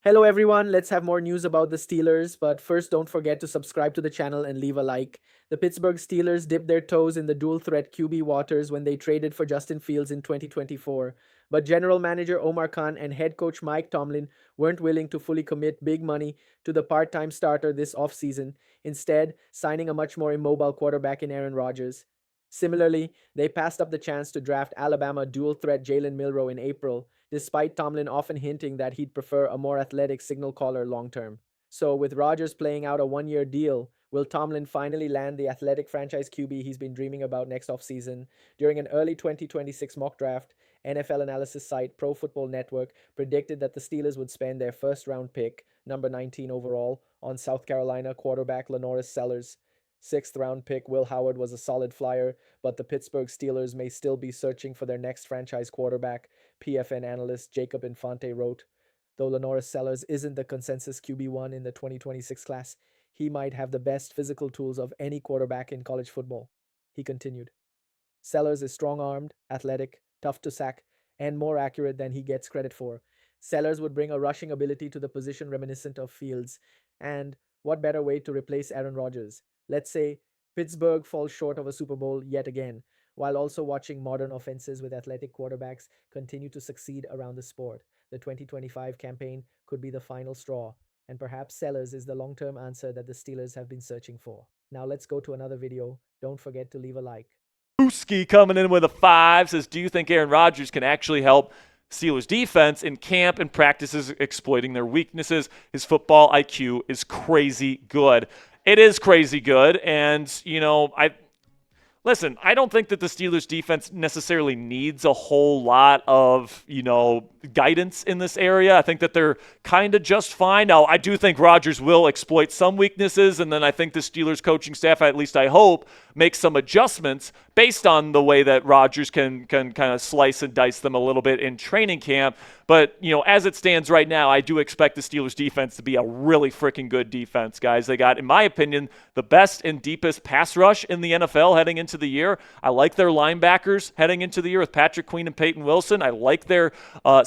Hello, everyone. Let's have more news about the Steelers. But first, don't forget to subscribe to the channel and leave a like. The Pittsburgh Steelers dipped their toes in the dual threat QB waters when they traded for Justin Fields in 2024. But general manager Omar Khan and head coach Mike Tomlin weren't willing to fully commit big money to the part time starter this offseason, instead, signing a much more immobile quarterback in Aaron Rodgers. Similarly, they passed up the chance to draft Alabama dual threat Jalen Milroe in April, despite Tomlin often hinting that he'd prefer a more athletic signal caller long term. So, with Rodgers playing out a 1 year deal, will Tomlin finally land the athletic franchise QB he's been dreaming about next offseason? During an early 2026 mock draft, NFL analysis site Pro Football Network predicted that the Steelers would spend their first round pick, number 19 overall, on South Carolina quarterback Lenoris Sellers. Sixth round pick Will Howard was a solid flyer, but the Pittsburgh Steelers may still be searching for their next franchise quarterback, PFN analyst Jacob Infante wrote. Though Lenoris Sellers isn't the consensus QB1 in the 2026 class, he might have the best physical tools of any quarterback in college football. He continued. Sellers is strong armed, athletic, tough to sack, and more accurate than he gets credit for. Sellers would bring a rushing ability to the position reminiscent of Fields, and what better way to replace Aaron Rodgers? Let's say Pittsburgh falls short of a Super Bowl yet again, while also watching modern offenses with athletic quarterbacks continue to succeed around the sport. The 2025 campaign could be the final straw, and perhaps Sellers is the long term answer that the Steelers have been searching for. Now let's go to another video. Don't forget to leave a like. Brewski coming in with a 5 says, do you think Aaron Rodgers can actually help Steelers defense in camp and practices exploiting their weaknesses? His football IQ is crazy good. It is crazy good, and, Listen, I don't think that the Steelers defense necessarily needs a whole lot of, guidance in this area. I think that they're kind of just fine. Now, I do think Rodgers will exploit some weaknesses, and then I think the Steelers coaching staff, at least I hope, makes some adjustments based on the way that Rodgers can kind of slice and dice them a little bit in training camp. But, as it stands right now, I do expect the Steelers defense to be a really freaking good defense, guys. They got, in my opinion, the best and deepest pass rush in the NFL heading into the year. I like their linebackers heading into the year with Patrick Queen and Peyton Wilson. I like their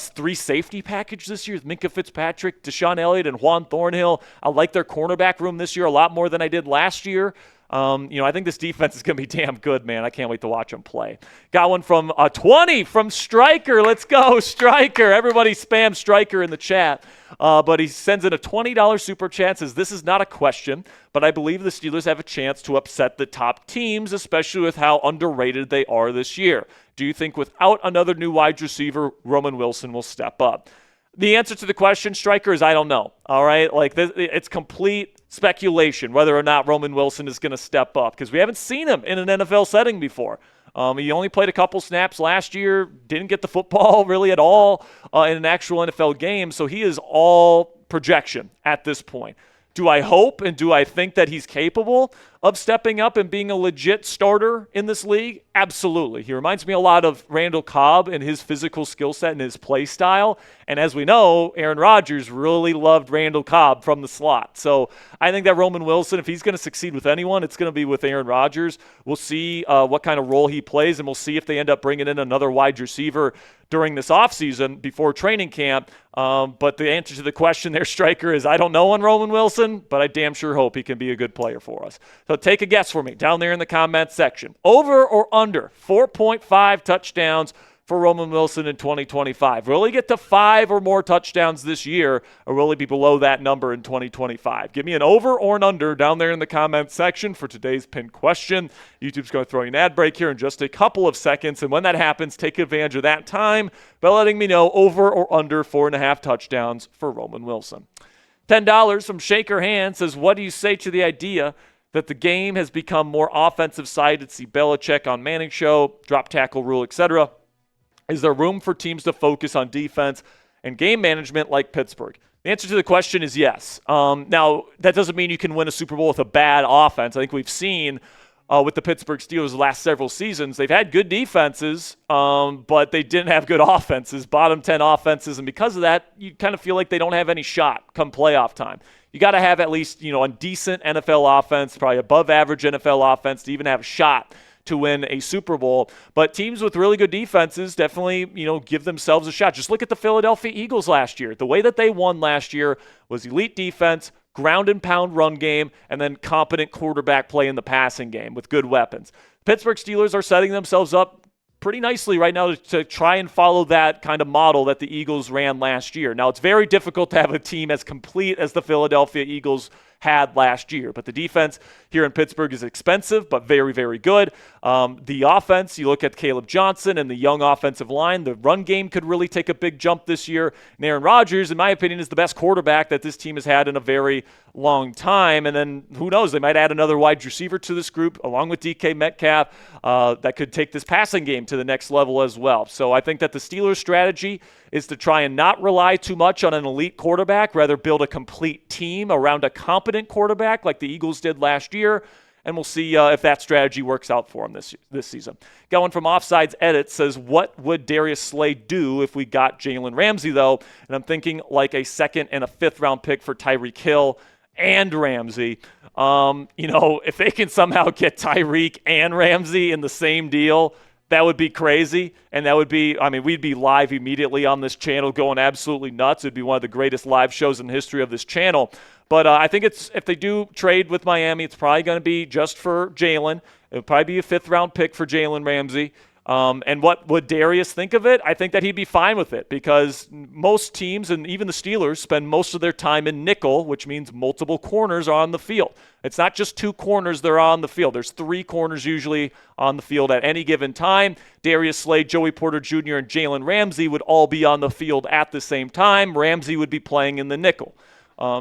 3 safety package this year with Minkah Fitzpatrick, Deshaun Elliott, and Juan Thornhill. I like their cornerback room this year a lot more than I did last year. I think this defense is going to be damn good, man. I can't wait to watch them play. Got one from 20 from Stryker. Let's go, Stryker. Everybody spam Stryker in the chat. But he sends in a $20 super chat, says, this is not a question, but I believe the Steelers have a chance to upset the top teams, especially with how underrated they are this year. Do you think without another new wide receiver, Roman Wilson will step up? The answer to the question, Stryker, is I don't know. All right? It's complete speculation whether or not Roman Wilson is going to step up because we haven't seen him in an NFL setting before. He only played a couple snaps last year, didn't get the football really at all in an actual NFL game, so he is all projection at this point. Do I hope and do I think that he's capable of stepping up and being a legit starter in this league? Absolutely. He reminds me a lot of Randall Cobb and his physical skill set and his play style. And as we know, Aaron Rodgers really loved Randall Cobb from the slot. So I think that Roman Wilson, if he's going to succeed with anyone, it's going to be with Aaron Rodgers. We'll see what kind of role he plays, and we'll see if they end up bringing in another wide receiver during this offseason before training camp. But the answer to the question there, Stryker, is I don't know on Roman Wilson, but I damn sure hope he can be a good player for us. So take a guess for me down there in the comments section. Over or under 4.5 touchdowns for Roman Wilson in 2025? Will he get to 5 or more touchdowns this year, or will he be below that number in 2025? Give me an over or an under down there in the comments section for today's pinned question. YouTube's going to throw you an ad break here in just a couple of seconds, and when that happens, take advantage of that time by letting me know over or under 4.5 touchdowns for Roman Wilson. $10 from Shaker Hand says, what do you say to the idea that the game has become more offensive-sided? See Belichick on Manning Show, drop tackle rule, etc. Is there room for teams to focus on defense and game management like Pittsburgh? The answer to the question is yes. Now, that doesn't mean you can win a Super Bowl with a bad offense. I think we've seen with the Pittsburgh Steelers the last several seasons, they've had good defenses, but they didn't have good offenses, bottom 10 offenses, and because of that, you kind of feel like they don't have any shot come playoff time. You got to have at least, a decent NFL offense, probably above average NFL offense to even have a shot to win a Super Bowl. But teams with really good defenses definitely, give themselves a shot. Just look at the Philadelphia Eagles last year. The way that they won last year was elite defense, ground and pound run game, and then competent quarterback play in the passing game with good weapons. Pittsburgh Steelers are setting themselves up pretty nicely right now to try and follow that kind of model that the Eagles ran last year. Now, it's very difficult to have a team as complete as the Philadelphia Eagles had last year, but the defense here in Pittsburgh is expensive but very, very good. The offense, you look at Caleb Johnson and the young offensive line, the run game could really take a big jump this year. And Aaron Rodgers, in my opinion, is the best quarterback that this team has had in a very long time. And then who knows, they might add another wide receiver to this group along with DK Metcalf that could take this passing game to the next level as well. So I think that the Steelers' strategy is to try and not rely too much on an elite quarterback, rather build a complete team around a competent quarterback like the Eagles did last year. And we'll see if that strategy works out for him this season. Got one from Offsides Edit, says, what would Darius Slay do if we got Jalen Ramsey, though? And I'm thinking like a second and a fifth round pick for Tyreek Hill and Ramsey. If they can somehow get Tyreek and Ramsey in the same deal, that would be crazy. And that would be, we'd be live immediately on this channel going absolutely nuts. It'd be one of the greatest live shows in the history of this channel. But I think if they do trade with Miami, it's probably going to be just for Jalen. It would probably be a fifth-round pick for Jalen Ramsey. And what would Darius think of it? I think that he'd be fine with it because most teams, and even the Steelers, spend most of their time in nickel, which means multiple corners are on the field. It's not just two corners that are on the field. There's three corners usually on the field at any given time. Darius Slay, Joey Porter Jr., and Jalen Ramsey would all be on the field at the same time. Ramsey would be playing in the nickel.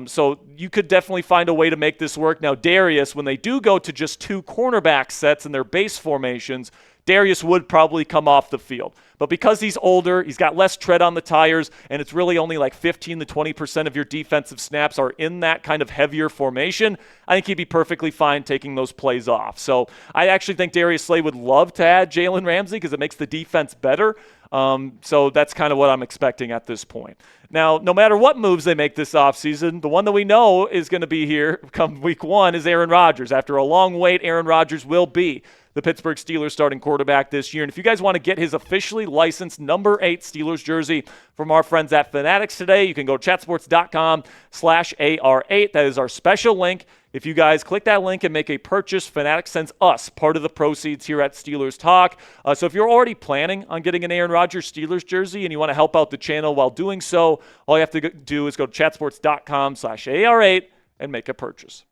So you could definitely find a way to make this work. Now, Darius, when they do go to just two cornerback sets in their base formations, Darius would probably come off the field. But because he's older, he's got less tread on the tires, and it's really only like 15 to 20% of your defensive snaps are in that kind of heavier formation, I think he'd be perfectly fine taking those plays off. So I actually think Darius Slay would love to add Jalen Ramsey because it makes the defense better. So that's kind of what I'm expecting at this point. Now, no matter what moves they make this offseason, the one that we know is going to be here come week one is Aaron Rodgers. After a long wait, Aaron Rodgers will be the Pittsburgh Steelers starting quarterback this year. And if you guys want to get his officially licensed number 8 Steelers jersey from our friends at Fanatics today, you can go to chatsports.com/AR8. That is our special link. If you guys click that link and make a purchase, Fanatics sends us part of the proceeds here at Steelers Talk. So if you're already planning on getting an Aaron Rodgers Steelers jersey and you want to help out the channel while doing so, all you have to do is go to chatsports.com/AR8 and make a purchase.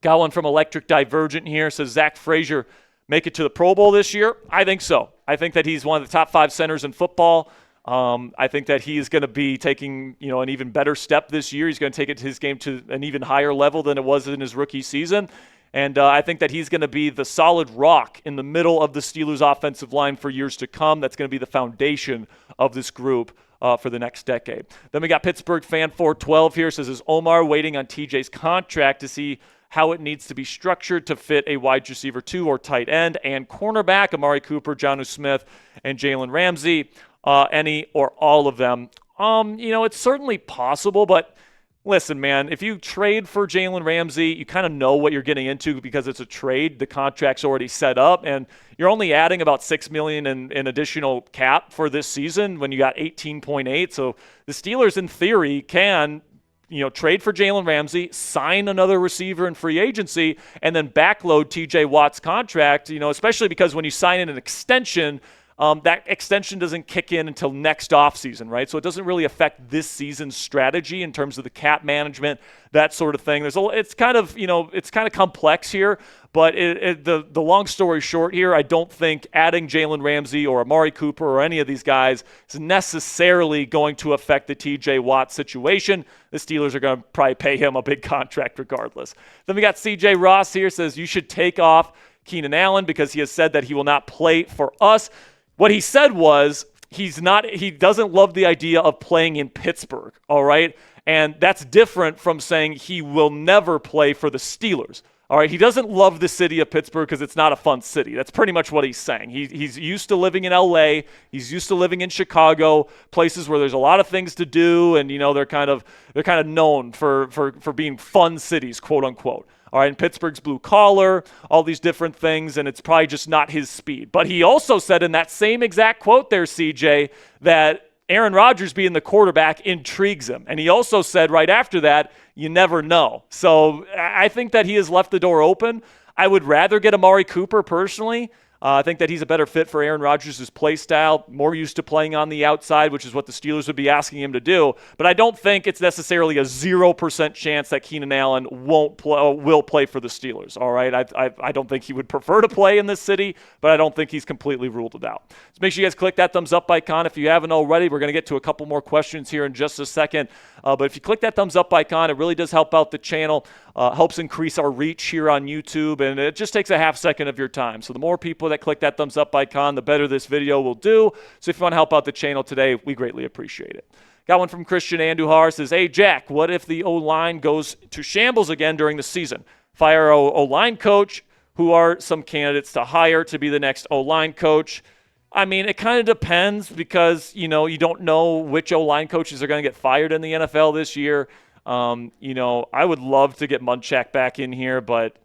Got one from Electric Divergent here. Says, Zach Frazier make it to the Pro Bowl this year? I think so. I think that he's one of the top 5 centers in football. I think that he is going to be taking, an even better step this year. He's going to take his game to an even higher level than it was in his rookie season. And I think that he's going to be the solid rock in the middle of the Steelers' offensive line for years to come. That's going to be the foundation of this group for the next decade. Then we got Pittsburgh fan 412 here. Says, is Omar waiting on TJ's contract to see how it needs to be structured to fit a wide receiver 2 or tight end and cornerback, Amari Cooper, Jonnu Smith, and Jalen Ramsey, any or all of them? It's certainly possible, but listen, man, if you trade for Jalen Ramsey, you kind of know what you're getting into because it's a trade. The contract's already set up, and you're only adding about $6 million in additional cap for this season when you got 18.8. So the Steelers, in theory, can trade for Jalen Ramsey, sign another receiver in free agency, and then backload TJ Watt's contract, especially because when you sign in an extension, that extension doesn't kick in until next offseason, right? So it doesn't really affect this season's strategy in terms of the cap management, that sort of thing. It's kind of complex here, but the long story short here, I don't think adding Jalen Ramsey or Amari Cooper or any of these guys is necessarily going to affect the TJ Watt situation. The Steelers are going to probably pay him a big contract regardless. Then we got CJ Ross here, says you should take off Keenan Allen because he has said that he will not play for us. What he said was he doesn't love the idea of playing in Pittsburgh, all right? And that's different from saying he will never play for the Steelers, all right? He doesn't love the city of Pittsburgh because it's not a fun city. That's pretty much what he's saying. He's used to living in LA. He's used to living in Chicago, places where there's a lot of things to do, and they're kind of known for being fun cities, quote unquote. All right, and Pittsburgh's blue collar, all these different things, and it's probably just not his speed. But he also said in that same exact quote there, CJ, that Aaron Rodgers being the quarterback intrigues him. And he also said right after that, you never know. So I think that he has left the door open. I would rather get Amari Cooper personally. I think that he's a better fit for Aaron Rodgers' play style, more used to playing on the outside, which is what the Steelers would be asking him to do. But I don't think it's necessarily a 0% chance that Keenan Allen will play for the Steelers, all right? I don't think he would prefer to play in this city, but I don't think he's completely ruled it out. So make sure you guys click that thumbs up icon if you haven't already. We're going to get to a couple more questions here in just a second. But if you click that thumbs up icon, it really does help out the channel, helps increase our reach here on YouTube, and it just takes a half second of your time. So the more people that click that thumbs up icon, the better this video will do. So if you want to help out the channel today, we greatly appreciate it. Got one from Christian Andujar. Says, hey, Jack, what if the O-line goes to shambles again during the season? Fire O-line coach. Who are some candidates to hire to be the next O-line coach? I mean, it kind of depends because, you don't know which O-line coaches are going to get fired in the NFL this year. I would love to get Munchak back in here, but,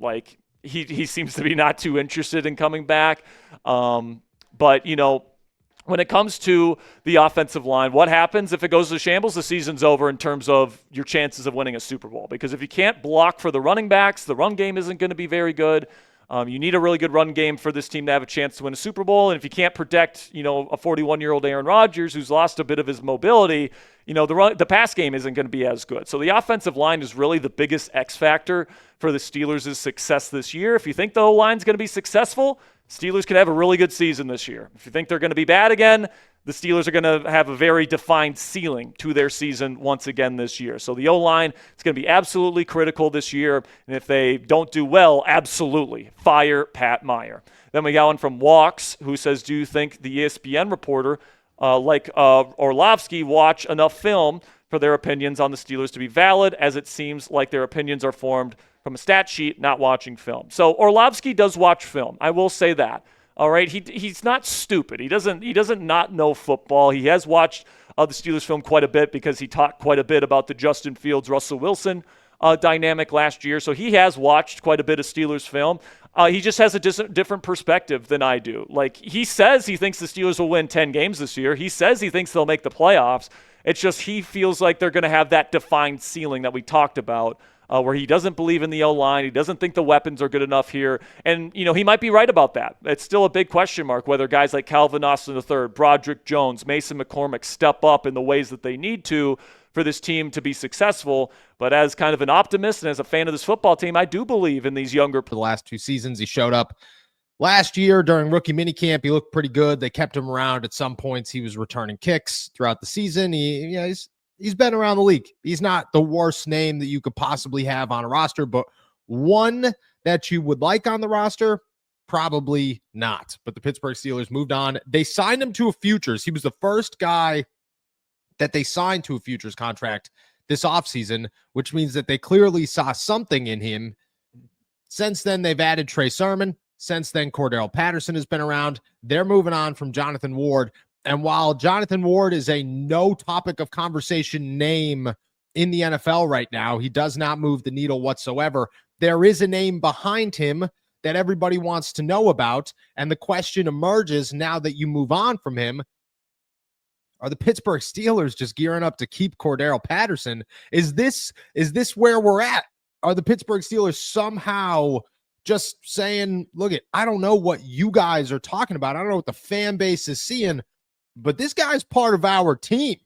he seems to be not too interested in coming back. But when it comes to the offensive line, what happens if it goes to shambles? The season's over in terms of your chances of winning a Super Bowl. Because if you can't block for the running backs, the run game isn't going to be very good. You need a really good run game for this team to have a chance to win a Super Bowl. And if you can't protect, a 41-year-old Aaron Rodgers who's lost a bit of his mobility, the pass game isn't going to be as good. So the offensive line is really the biggest X factor for the Steelers' success this year. If you think the O-line's going to be successful, Steelers could have a really good season this year. If you think they're going to be bad again, the Steelers are going to have a very defined ceiling to their season once again this year. So the O-line is going to be absolutely critical this year. And if they don't do well, absolutely fire Pat Meyer. Then we got one from Walks who says, do you think the ESPN reporter like Orlovsky watch enough film for their opinions on the Steelers to be valid, as it seems like their opinions are formed from a stat sheet, not watching film? So Orlovsky does watch film. I will say that. All right, he's not stupid. He doesn't not know football. He has watched the Steelers film quite a bit because he talked quite a bit about the Justin Fields, Russell Wilson dynamic last year. So he has watched quite a bit of Steelers film. He just has a different perspective than I do. He says he thinks the Steelers will win 10 games this year. He says he thinks they'll make the playoffs. It's just he feels like they're going to have that defined ceiling that we talked about, where he doesn't believe in the O-line. He doesn't think the weapons are good enough here. And, he might be right about that. It's still a big question mark whether guys like Calvin Austin III, Broderick Jones, Mason McCormick step up in the ways that they need to for this team to be successful. But as kind of an optimist and as a fan of this football team, I do believe in these younger for the last 2 seasons. He showed up last year during rookie minicamp. He looked pretty good. They kept him around. At some points, he was returning kicks throughout the season. He's been around the league. He's not the worst name that you could possibly have on a roster, but one that you would like on the roster, probably not. But the Pittsburgh Steelers moved on. They signed him to a futures. He was the first guy that they signed to a futures contract this offseason, which means that they clearly saw something in him. Since then, they've added Trey Sermon. Since then, Cordell Patterson has been around. They're moving on from Jonathan Ward. And while Jonathan Ward is a no topic of conversation name in the NFL right now, he does not move the needle whatsoever. There is a name behind him that everybody wants to know about. And the question emerges now that you move on from him, are the Pittsburgh Steelers just gearing up to keep Cordell Patterson? Is this where we're at? Are the Pittsburgh Steelers somehow just saying, look, I don't know what you guys are talking about. I don't know what the fan base is seeing, but this guy's part of our team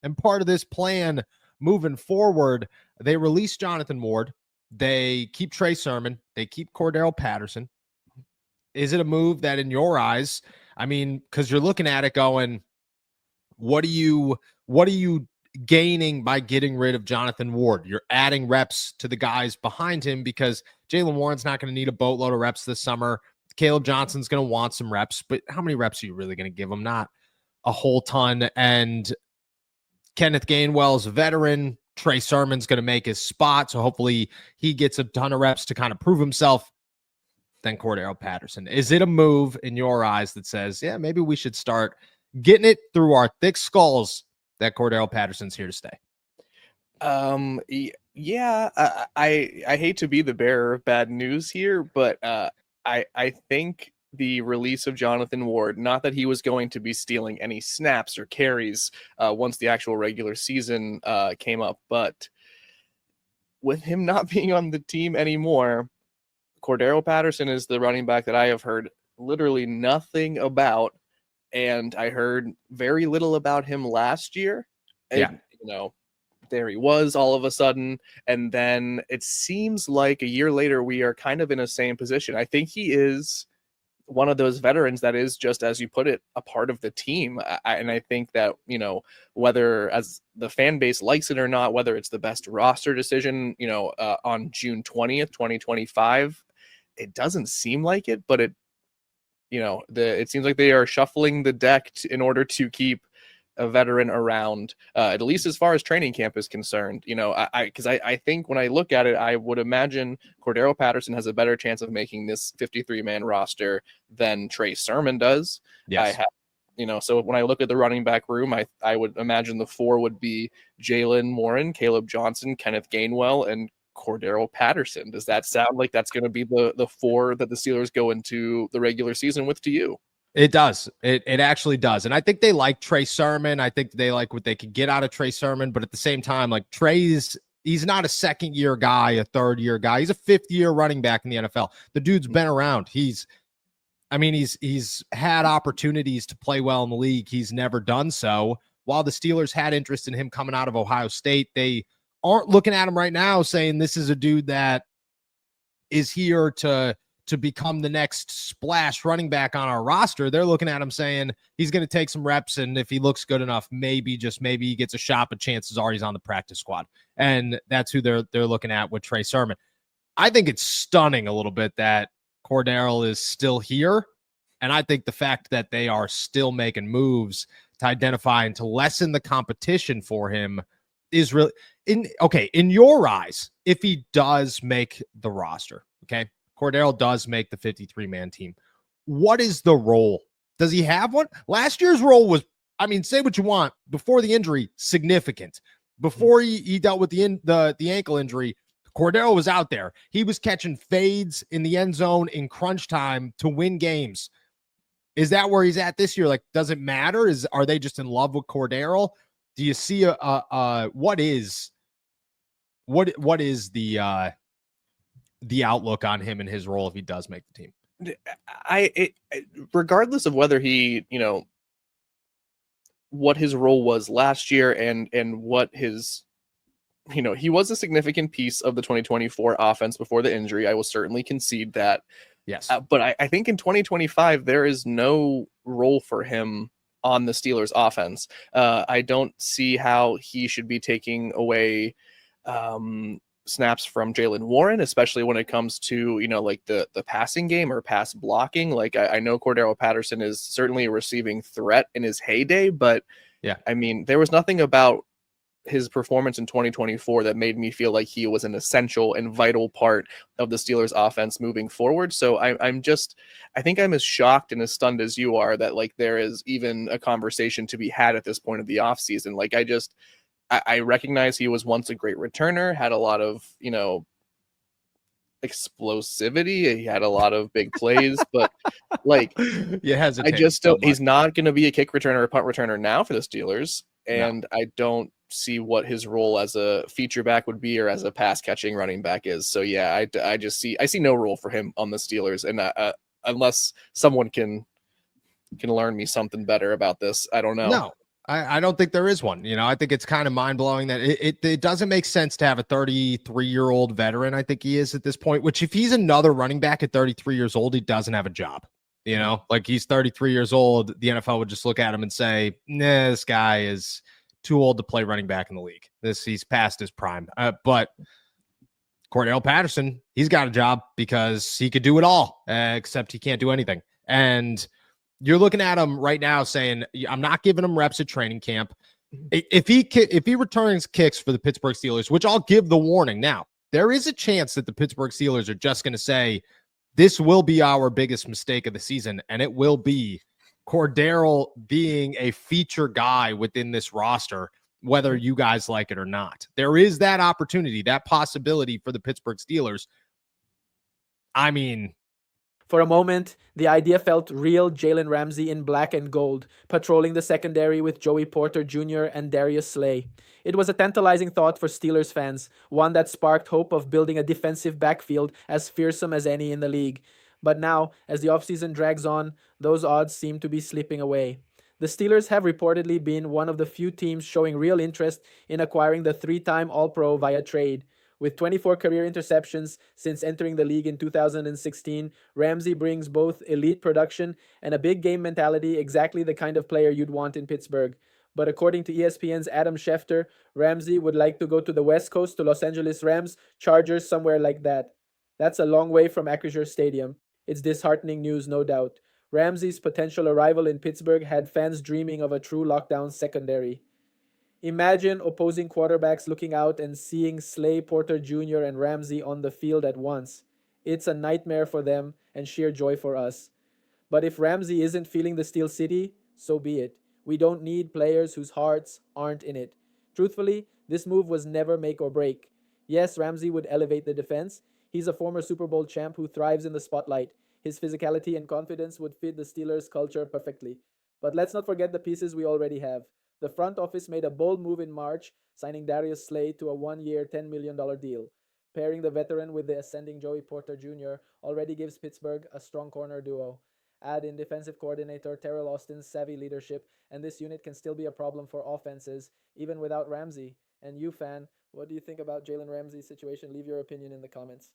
and part of this plan moving forward. They release Jonathan Ward. They keep Trey Sermon. They keep Cordell Patterson. Is it a move that in your eyes, because you're looking at it going, what are you gaining by getting rid of Jonathan Ward? You're adding reps to the guys behind him because Jaylen Warren's not going to need a boatload of reps this summer. Caleb Johnson's going to want some reps, but how many reps are you really going to give him? Not a whole ton. And Kenneth Gainwell's a veteran. Trey Sermon's going to make his spot, so hopefully he gets a ton of reps to kind of prove himself. Then Cordell Patterson. Is it a move in your eyes that says, yeah, maybe we should start getting it through our thick skulls that Cordell Patterson's here to stay? Yeah, I hate to be the bearer of bad news here, but I think the release of Jonathan Ward, not that he was going to be stealing any snaps or carries once the actual regular season came up, but with him not being on the team anymore, Cordero Patterson is the running back that I have heard literally nothing about, and I heard very little about him last year. Yeah. And, there he was all of a sudden, and then it seems like a year later we are kind of in the same position. I think he is one of those veterans that is, just as you put it, a part of the team. And I think that, whether as the fan base likes it or not, whether it's the best roster decision, on June 20th, 2025, it doesn't seem like it, but it seems like they are shuffling the deck in order to keep a veteran around, at least as far as training camp is concerned. Because I think when I look at it, I would imagine Cordero Patterson has a better chance of making this 53-man roster than Trey Sermon does. Yes. So when I look at the running back room, I would imagine the four would be Jaylen Warren, Caleb Johnson, Kenneth Gainwell, and Cordero Patterson. Does that sound like that's going to be the four that the Steelers go into the regular season with to you? It does. It actually does. And I think they like Trey Sermon. I think they like what they could get out of Trey Sermon. But at the same time, like he's not a second-year guy, a third-year guy. He's a fifth-year running back in the NFL. The dude's been around. He's had opportunities to play well in the league. He's never done so. While the Steelers had interest in him coming out of Ohio State, they aren't looking at him right now saying this is a dude that is here to become the next splash running back on our roster. They're looking at him saying he's going to take some reps, and if he looks good enough, maybe he gets a shot, but chances are he's on the practice squad. And that's who they're looking at with Trey Sermon. I think it's stunning a little bit that Cordero is still here, and I think the fact that they are still making moves to identify and to lessen the competition for him is really in your eyes. If he does make the roster, okay, Cordero does make the 53-man team, what is the role? Does he have one? Last year's role was, say what you want, before the injury, significant. Before he dealt with the ankle injury, Cordero was out there. He was catching fades in the end zone in crunch time to win games. Is that where he's at this year? Like, does it matter? Are they just in love with Cordero? Do you see what is the outlook on him and his role if he does make the team? Regardless of whether he, what his role was last year and what his, he was a significant piece of the 2024 offense before the injury. I will certainly concede that. Yes. But I think in 2025, there is no role for him on the Steelers offense. I don't see how he should be taking away snaps from Jaylen Warren, especially when it comes to, like the passing game or pass blocking. Like I know Cordero Patterson is certainly a receiving threat in his heyday, but yeah, there was nothing about his performance in 2024 that made me feel like he was an essential and vital part of the Steelers offense moving forward. So I think I'm as shocked and as stunned as you are that like there is even a conversation to be had at this point of the offseason. Like I recognize he was once a great returner, had a lot of, explosivity. He had a lot of big plays, but like, I just don't, he's not going to be a kick returner or punt returner now for the Steelers. And I don't see what his role as a feature back would be or as a pass catching running back is. So yeah, I see no role for him on the Steelers. And unless someone can learn me something better about this, I don't know. No. I don't think there is one. I think it's kind of mind-blowing that it doesn't make sense to have a 33-year-old veteran. I think he is at this point, which if he's another running back at 33 years old, he doesn't have a job. Like he's 33 years old. The NFL would just look at him and say, nah, this guy is too old to play running back in the league. He's past his prime. But Cordero Patterson, he's got a job because he could do it all, except he can't do anything. And you're looking at him right now saying, I'm not giving him reps at training camp. If he returns kicks for the Pittsburgh Steelers, which I'll give the warning now, there is a chance that the Pittsburgh Steelers are just going to say, this will be our biggest mistake of the season, and it will be Cordero being a feature guy within this roster whether you guys like it or not. There is that opportunity, that possibility for the Pittsburgh Steelers. I mean, For a moment, the idea felt real Jalen Ramsey in black and gold, patrolling the secondary with Joey Porter Jr. and Darius Slay. It was a tantalizing thought for Steelers fans, one that sparked hope of building a defensive backfield as fearsome as any in the league. But now, as the offseason drags on, those odds seem to be slipping away. The Steelers have reportedly been one of the few teams showing real interest in acquiring the three-time All-Pro via trade. With 24 career interceptions since entering the league in 2016, Ramsey brings both elite production and a big game mentality, exactly the kind of player you'd want in Pittsburgh. But according to ESPN's Adam Schefter, Ramsey would like to go to the West Coast to Los Angeles Rams, Chargers, somewhere like that. That's a long way from Acrisure Stadium. It's disheartening news, no doubt. Ramsey's potential arrival in Pittsburgh had fans dreaming of a true lockdown secondary. Imagine opposing quarterbacks looking out and seeing Slay, Porter Jr., and Ramsey on the field at once. It's a nightmare for them and sheer joy for us. But if Ramsey isn't feeling the Steel City, so be it. We don't need players whose hearts aren't in it. Truthfully, this move was never make or break. Yes, Ramsey would elevate the defense. He's a former Super Bowl champ who thrives in the spotlight. His physicality and confidence would fit the Steelers' culture perfectly. But let's not forget the pieces we already have. The front office made a bold move in March, signing Darius Slay to a one-year, $10 million deal. Pairing the veteran with the ascending Joey Porter Jr. already gives Pittsburgh a strong corner duo. Add in defensive coordinator Terrell Austin's savvy leadership, and this unit can still be a problem for offenses, even without Ramsey. And you, fan, what do you think about Jalen Ramsey's situation? Leave your opinion in the comments.